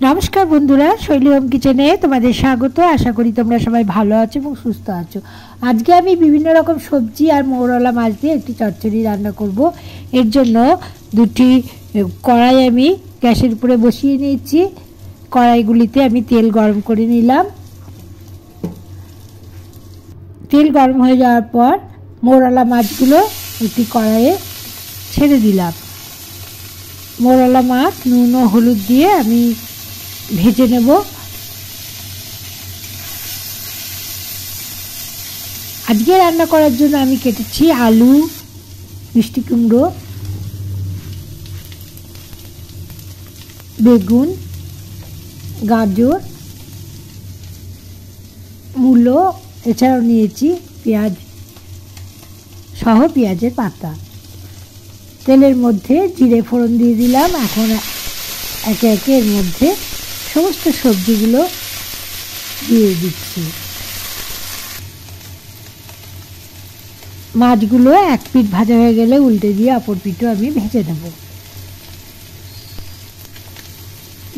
নমস্কার বন্ধুরা, শৈলী হোম কিচেনে তোমাদের স্বাগত। আশা করি তোমরা সবাই ভালো আছো এবং সুস্থ আছো। আজকে আমি বিভিন্ন রকম সবজি আর মৌরলা মাছ দিয়ে একটি চচ্চড়ি রান্না করব। এর জন্য দুটি কড়াই আমি গ্যাসের উপরে বসিয়ে নিয়েছি। কড়াইগুলিতে আমি তেল গরম করে নিলাম। তেল গরম হয়ে যাওয়ার পর মৌরলা মাছগুলো একটি কড়াইয়ে ছেড়ে দিলাম। মৌরলা মাছ নুন ও হলুদ দিয়ে আমি ভেজে নেব। আজকে রান্না করার জন্য আমি কেটেছি আলু, মিষ্টি কুমড়ো, বেগুন, গাজর, মূলো, এছাড়াও নিয়েছি পেঁয়াজ সহ পেঁয়াজের পাতা। তেলের মধ্যে জিরে ফোড়ন দিয়ে দিলাম। এখন একে একে এর মধ্যে সমস্ত সবজিগুলো দিয়ে দিচ্ছি। মাছগুলো এক পিঠ ভাজা হয়ে গেলে উল্টে দিয়ে অপর পিঠও আমি ভেজে নেব।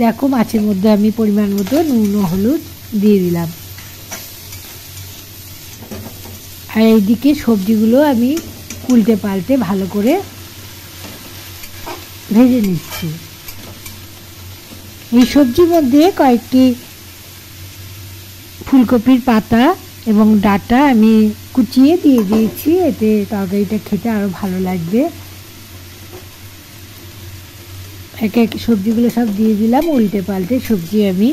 দেখো, মাছের মধ্যে আমি পরিমাণ মতো নুন ও হলুদ দিয়ে দিলাম। আর এইদিকে সবজিগুলো আমি উল্টে পাল্টে ভালো করে ভেজে নিচ্ছি। এই সবজির মধ্যে কয়েকটি ফুলকপির পাতা এবং ডাঁটা আমি কুচিয়ে দিয়ে দিয়েছি, এতে তরকারিটা খেতে আরও ভালো লাগবে। একে একে সবজিগুলো সব দিয়ে দিলাম। উল্টে পাল্টে সবজি আমি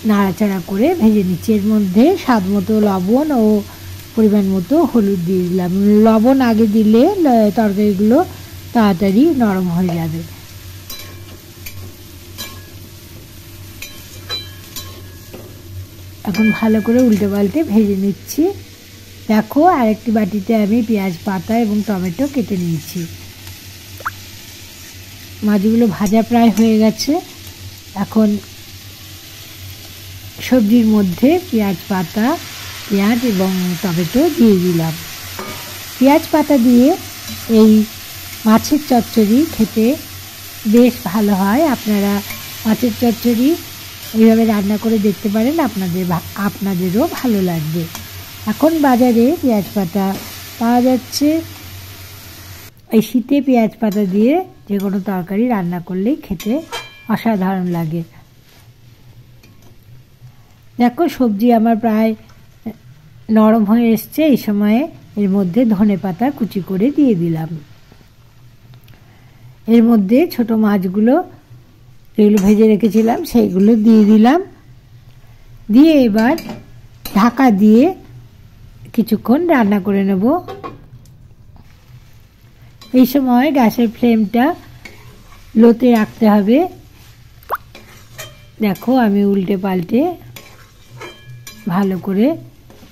নাড়াচাড়া করে ভেজে নিচ্ছি। এর মধ্যে স্বাদ মতো লবণ ও পরিমাণ মতো হলুদ দিয়ে দিলাম। লবণ আগে দিলে তরকারিগুলো তাড়াতাড়ি নরম হয়ে যাবে। এখন ভালো করে উল্টে পাল্টে ভেজে নিচ্ছি। দেখো, আরেকটি বাটিতে আমি পেঁয়াজ পাতা এবং টমেটো কেটে নিয়েছি। মাছগুলো ভাজা প্রায় হয়ে গেছে। এখন সবজির মধ্যে পেঁয়াজ পাতা, পেঁয়াজ এবং টমেটো দিয়ে দিলাম। পেঁয়াজ পাতা দিয়ে এই মাছের চচ্চড়ি খেতে বেশ ভালো হয়। আপনারা মাছের চচ্চড়ি এইভাবে রান্না করে দেখতে পারেন, আপনাদেরও ভালো লাগবে। এখন বাজারে পেঁয়াজ পাতা পাওয়া যাচ্ছে। এই শীতে পেঁয়াজ পাতা দিয়ে যে কোনো তরকারি রান্না করলেই খেতে অসাধারণ লাগে। দেখো, সবজি আমার প্রায় নরম হয়ে এসছে। এই সময়ে এর মধ্যে ধনেপাতা কুচি করে দিয়ে দিলাম। এর মধ্যে ছোট মাছগুলো যেগুলো ভেজে রেখেছিলাম সেইগুলো দিয়ে দিলাম। দিয়ে এবার ঢাকা দিয়ে কিছুক্ষণ রান্না করে নেব। এই সময় গ্যাসের ফ্লেমটা লোতে রাখতে হবে। দেখো, আমি উল্টে পাল্টে ভালো করে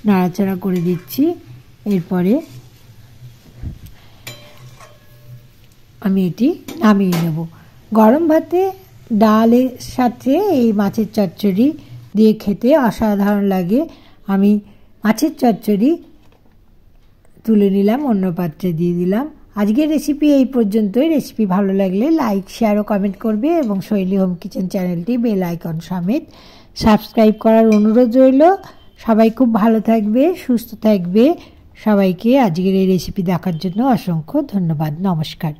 নাড়াচাড়া করে দিচ্ছি। এরপরে আমি এটি নামিয়ে নেব। গরম ভাতে ডালের সাথে এই মাছের চচ্চড়ি দিয়ে খেতে অসাধারণ লাগে। আমি মাছের চচ্চড়ি তুলে নিলাম, অন্য পাত্রে দিয়ে দিলাম। আজকের রেসিপি এই পর্যন্তই। রেসিপি ভালো লাগলে লাইক, শেয়ার ও কমেন্ট করবে এবং শৈলী হোম কিচেন চ্যানেলটি বেল আইকন সমেত সাবস্ক্রাইব করার অনুরোধ রইল। সবাই খুব ভালো থাকবে, সুস্থ থাকবে। সবাইকে আজকের এই রেসিপি দেখার জন্য অসংখ্য ধন্যবাদ। নমস্কার।